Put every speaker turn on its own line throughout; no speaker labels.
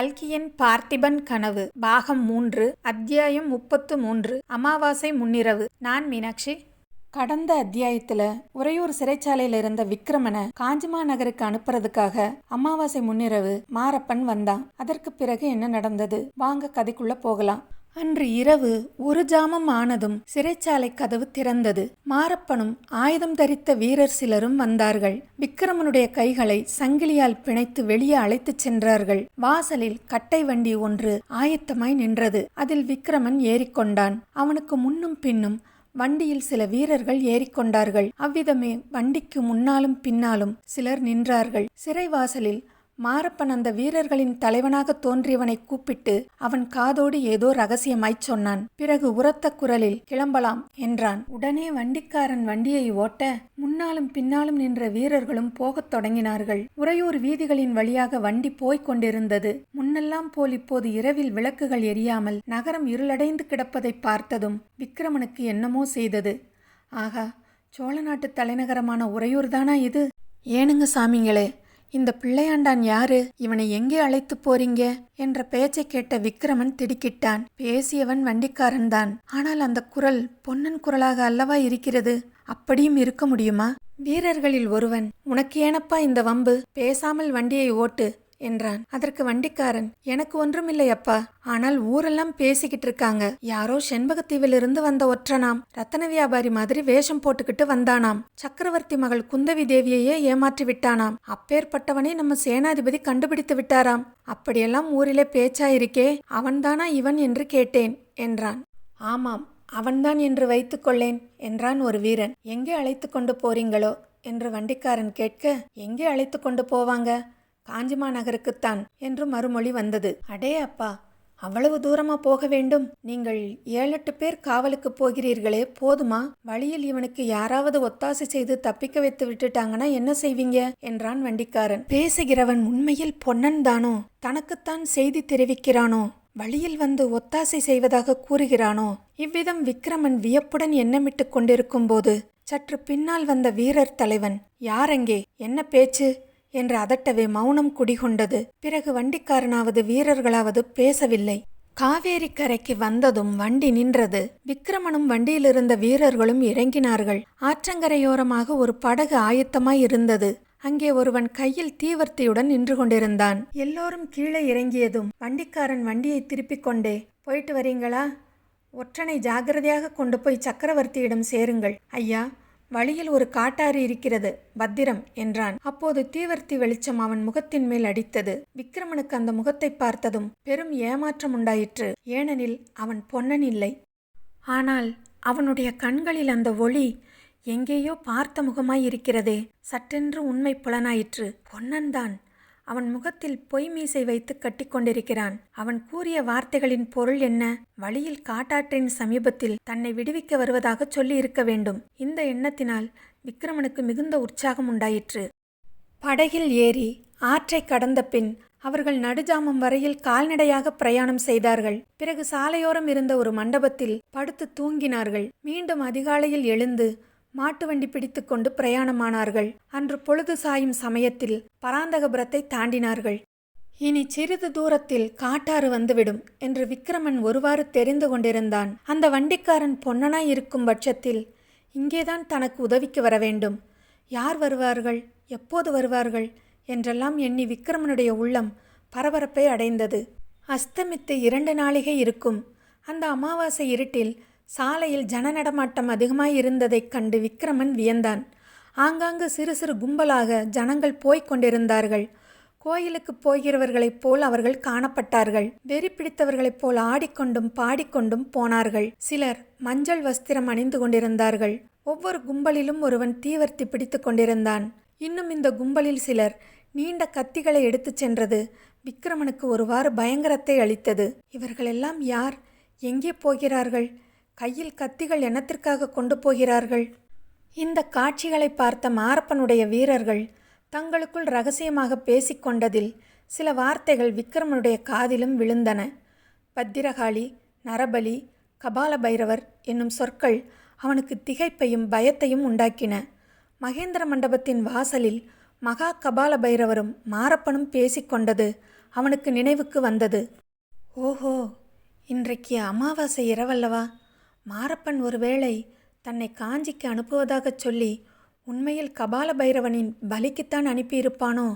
கல்கியின் பார்த்திபன் கனவு பாகம் 3 அத்தியாயம் 33 அமாவாசை முன்னிரவு. நான் மீனாட்சி. கடந்த அத்தியாயத்துல உறையூர் சிறைச்சாலையில இருந்த விக்ரமனை காஞ்சிமா நகருக்கு அனுப்புறதுக்காக அமாவாசை முன்னிரவு மாரப்பன் வந்தான். அதற்கு பிறகு என்ன நடந்தது வாங்க கதைக்குள்ள போகலாம். அன்று இரவு ஒரு ஜாமம் ஆனதும் சிறைச்சாலை கதவு திறந்தது. மாரப்பனும் ஆயுதம் தரித்த வீரர் சிலரும் வந்தார்கள். விக்ரமனுடைய கைகளை சங்கிலியால் பிணைத்து வெளியே அழைத்துச் சென்றார்கள். வாசலில் கட்டை வண்டி ஒன்று ஆயத்தமாய் நின்றது. அதில் விக்ரமன் ஏறிக்கொண்டான். அவனுக்கு முன்னும் பின்னும் வண்டியில் சில வீரர்கள் ஏறிக்கொண்டார்கள். அவ்விதமே வண்டிக்கு முன்னாலும் பின்னாலும் சிலர் நின்றார்கள். சிறைவாசலில் மாரப்பன் அந்த வீரர்களின் தலைவனாக தோன்றியவனை கூப்பிட்டு அவன் காதோடு ஏதோ ரகசியமாய்ச் சொன்னான். பிறகு உரத்த குரலில் கிளம்பலாம் என்றான். உடனே வண்டிக்காரன் வண்டியை ஓட்ட முன்னாலும் பின்னாலும் நின்ற வீரர்களும் போகத் தொடங்கினார்கள். உறையூர் வீதிகளின் வழியாக வண்டி போய்க் கொண்டிருந்தது. முன்னெல்லாம் போல் இப்போது இரவில் விளக்குகள் எரியாமல் நகரம் இருளடைந்து கிடப்பதை பார்த்ததும் விக்ரமனுக்கு என்னமோ செய்தது. ஆகா, சோழ நாட்டு தலைநகரமான உறையூர்தானா இது? ஏனுங்க சாமிங்களே, இந்த பிள்ளையாண்டான் யாரு? இவனை எங்கே அழைத்து போறீங்க என்ற பேச்சை கேட்ட விக்ரமன் திடுக்கிட்டான். பேசியவன் வண்டிக்காரன் தான். ஆனால் அந்த குரல் பொன்னன் குரலாக அல்லவா இருக்கிறது? அப்படியும் இருக்க முடியுமா? வீரர்களில் ஒருவன், உனக்கு ஏனப்பா இந்த வம்பு? பேசாமல் வண்டியை ஓட்டு என்றான். அதற்கு வண்டிக்காரன், எனக்கு ஒன்றுமில்லை அப்பா, ஆனால் ஊரெல்லாம் பேசிக்கிட்டு இருக்காங்க. யாரோ செண்பகத்தீவிலிருந்து வந்த ஒற்றனாம். ரத்தன வியாபாரி மாதிரி வேஷம் போட்டுக்கிட்டு வந்தானாம். சக்கரவர்த்தி மகள் குந்தவி தேவியையே ஏமாற்றி விட்டானாம். அப்பேற்பட்டவனை நம்ம சேனாதிபதி கண்டுபிடித்து விட்டாராம். அப்படியெல்லாம் ஊரிலே பேச்சாயிருக்கே, அவன்தானா இவன் என்று கேட்டேன் என்றான். ஆமாம், அவன்தான் என்று வைத்துக்கொள்ளேன் என்றான் ஒரு வீரன். எங்கே அழைத்து கொண்டு போறீங்களோ என்று வண்டிக்காரன் கேட்க, எங்கே அழைத்து கொண்டு போவாங்க? காஞ்சிமா நகருக்குத்தான் என்று மறுமொழி வந்தது. அடே அப்பா, அவ்வளவு தூரமா போக வேண்டும்? நீங்கள் 7-8 பேர் காவலுக்கு போகிறீர்களே, போதுமா? வழியில் இவனுக்கு யாராவது ஒத்தாசை செய்து தப்பிக்க வைத்து விட்டுட்டாங்கன்னா என்ன செய்வீங்க என்றான் வண்டிக்காரன். பேசுகிறவன் உண்மையில் பொன்னன் தானோ? தனக்குத்தான் செய்தி தெரிவிக்கிறானோ? வழியில் வந்து ஒத்தாசை செய்வதாக கூறுகிறானோ? இவ்விதம் விக்ரமன் வியப்புடன் எண்ணமிட்டு கொண்டிருக்கும் போது சற்று பின்னால் வந்த வீரர் தலைவன், யாரெங்கே, என்ன பேச்சு என்று அதட்டவே மௌனம் குடிகொண்டது. பிறகு வண்டிக்காரனாவது வீரர்களாவது பேசவில்லை. காவேரி கரைக்கு வந்ததும் வண்டி நின்றது. விக்ரமனும் வண்டியிலிருந்த வீரர்களும் இறங்கினார்கள். ஆற்றங்கரையோரமாக ஒரு படகு ஆயத்தமாய் இருந்தது. அங்கே ஒருவன் கையில் தீவர்த்தியுடன் நின்று கொண்டிருந்தான். எல்லோரும் கீழே இறங்கியதும் வண்டிக்காரன் வண்டியை திருப்பிக் கொண்டே, போயிட்டு வரீங்களா? ஒற்றனை ஜாகிரதையாக கொண்டு போய் சக்கரவர்த்தியிடம் சேருங்கள். ஐயா, வழியில் ஒரு காட்டாறு இருக்கிறது, பத்திரம் என்றான். அப்போது தீவர்த்தி வெளிச்சம் அவன் முகத்தின் மேல் அடித்தது. விக்ரமனுக்கு அந்த முகத்தை பார்த்ததும் பெரும் ஏமாற்றம் உண்டாயிற்று. ஏனெனில் அவன் பொன்னன் இல்லை. ஆனால் அவனுடைய கண்களில் அந்த ஒளி எங்கேயோ பார்த்த முகமாய் இருக்கிறதே. சட்டென்று உண்மை புலனாயிற்று. பொன்னன்தான். அவன் முகத்தில் பொய் மீசை வைத்து கட்டிக்கொண்டிருக்கிறான். அவன் கூறிய வார்த்தைகளின் பொருள் என்ன? வழியில் காட்டாற்றின் சமீபத்தில் தன்னை விடுவிக்க வருவதாக சொல்லி இருக்க வேண்டும். இந்த எண்ணத்தினால் விக்ரமனுக்கு மிகுந்த உற்சாகம் உண்டாயிற்று. படகில் ஏறி ஆற்றை கடந்த பின் அவர்கள் நடுஜாமம் வரையில் கால்நடையாக பிரயாணம் செய்தார்கள். பிறகு சாலையோரம் இருந்த ஒரு மண்டபத்தில் படுத்து தூங்கினார்கள். மீண்டும் அதிகாலையில் எழுந்து மாட்டு வண்டி பிடித்து கொண்டு பிரயாணமானார்கள். அன்று பொழுது சாயும் சமயத்தில் பராந்தகபுரத்தை தாண்டினார்கள். இனி சிறிது தூரத்தில் காட்டாறு வந்துவிடும் என்று விக்ரமன் ஒருவாறு தெரிந்து கொண்டிருந்தான். அந்த வண்டிக்காரன் பொன்னனாய் இருக்கும் பட்சத்தில் இங்கேதான் தனக்கு உதவிக்கு வர வேண்டும். யார் வருவார்கள், எப்போது வருவார்கள் என்றெல்லாம் எண்ணி விக்ரமனுடைய உள்ளம் பரபரப்பை அடைந்தது. அஸ்தமித்து 2 நாளிகை இருக்கும். அந்த அமாவாசை இருட்டில் சாலையில் ஜன நடமாட்டம் அதிகமாயிருந்ததைக் கண்டு விக்ரமன் வியந்தான். ஆங்காங்கு சிறு சிறு கும்பலாக ஜனங்கள் போய்க் கொண்டிருந்தார்கள். கோயிலுக்கு போகிறவர்களைப் போல் அவர்கள் காணப்பட்டார்கள். வெறி பிடித்தவர்களைப் போல் ஆடிக்கொண்டும் பாடிக்கொண்டும் போனார்கள். சிலர் மஞ்சள் வஸ்திரம் அணிந்து கொண்டிருந்தார்கள். ஒவ்வொரு கும்பலிலும் ஒருவன் தீவர்த்தி பிடித்து கொண்டிருந்தான். இன்னும் இந்த கும்பலில் சிலர் நீண்ட கத்திகளை எடுத்துச் சென்றது விக்ரமனுக்கு ஒருவாறு பயங்கரத்தை அளித்தது. இவர்களெல்லாம் யார்? எங்கே போகிறார்கள்? கையில் கத்திகள் என்னத்திற்காக கொண்டு போகிறார்கள்? இந்த காட்சிகளை பார்த்த மாரப்பனுடைய வீரர்கள் தங்களுக்குள் ரகசியமாக பேசிக்கொண்டதில் சில வார்த்தைகள் விக்ரமனுடைய காதிலும் விழுந்தன. பத்திரகாளி, நரபலி, கபால பைரவர் என்னும் சொற்கள் அவனுக்கு திகைப்பையும் பயத்தையும் உண்டாக்கின. மகேந்திர மண்டபத்தின் வாசலில் மகா கபால பைரவரும் மாரப்பனும் பேசிக்கொண்டது அவனுக்கு நினைவுக்கு வந்தது. ஓஹோ, இன்றைக்கு அமாவாசை இரவல்லவா? மாரப்பன் ஒருவேளை தன்னை காஞ்சிக்கு அனுப்புவதாகச் சொல்லி உண்மையில் கபால பைரவனின் பலிக்குத்தான் அனுப்பியிருப்பானோ?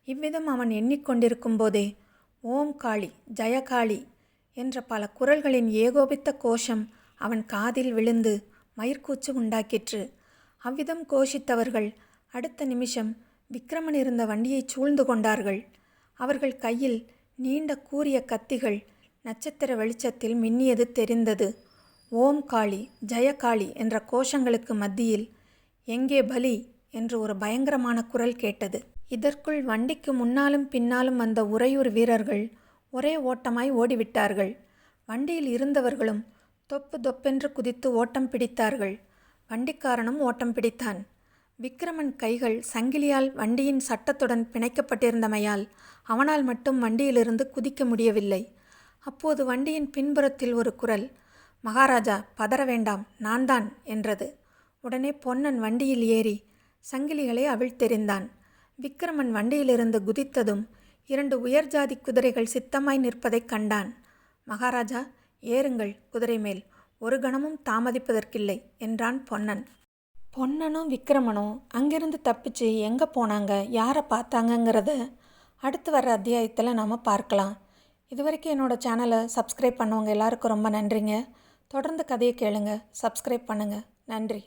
இவ்விதம் அவன் எண்ணிக்கொண்டிருக்கும் போதே ஓம் காளி ஜெயகாளி என்ற பல குரல்களின் ஏகோபித்த கோஷம் அவன் காதில் விழுந்து மயிர்கூச்சு உண்டாக்கிற்று. அவ்விதம் கோஷித்தவர்கள் அடுத்த நிமிஷம் விக்ரமன் இருந்த வண்டியை சூழ்ந்து கொண்டார்கள். அவர்கள் கையில் நீண்ட கூரிய கத்திகள் நட்சத்திர வெளிச்சத்தில் மின்னியது தெரிந்தது. ஓம் காளி ஜெயகாளி என்ற கோஷங்களுக்கு மத்தியில் எங்கே பலி என்று ஒரு பயங்கரமான குரல் கேட்டது. இதற்குள் வண்டிக்கு முன்னாலும் பின்னாலும் வந்த உறையூர் வீரர்கள் ஒரே ஓட்டமாய் ஓடிவிட்டார்கள். வண்டியில் இருந்தவர்களும் தொப்பு தொப்பென்று குதித்து ஓட்டம் பிடித்தார்கள். வண்டிக்காரனும் ஓட்டம் பிடித்தான். விக்ரமன் கைகள் சங்கிலியால் வண்டியின் சட்டத்துடன் பிணைக்கப்பட்டிருந்தமையால் அவனால் மட்டும் வண்டியிலிருந்து குதிக்க முடியவில்லை. அப்போது வண்டியின் பின்புறத்தில் ஒரு குரல், மகாராஜா பதற வேண்டாம், நான் தான் என்றது. உடனே பொன்னன் வண்டியில் ஏறி சங்கிலிகளை அவிழ்த்தெறிந்தான். விக்ரமன் வண்டியிலிருந்து குதித்ததும் 2 உயர்ஜாதி குதிரைகள் சித்தமாய் நிற்பதைக் கண்டான். மகாராஜா, ஏறுங்கள் குதிரை மேல், ஒரு கணமும் தாமதிப்பதற்கில்லை என்றான் பொன்னன். பொன்னனும் விக்ரமனும் அங்கிருந்து தப்பிச்சு எங்கே போனாங்க, யாரை பார்த்தாங்கங்கிறத அடுத்து வர்ற அத்தியாயத்தில் நாம் பார்க்கலாம். இது வரைக்கும் என்னோடய சேனலை சப்ஸ்கிரைப் பண்ணவங்க எல்லாருக்கும் ரொம்ப நன்றிங்க. தொடர்ந்து கதையை கேளுங்க, சப்ஸ்கிரைப் பண்ணுங்கள். நன்றி.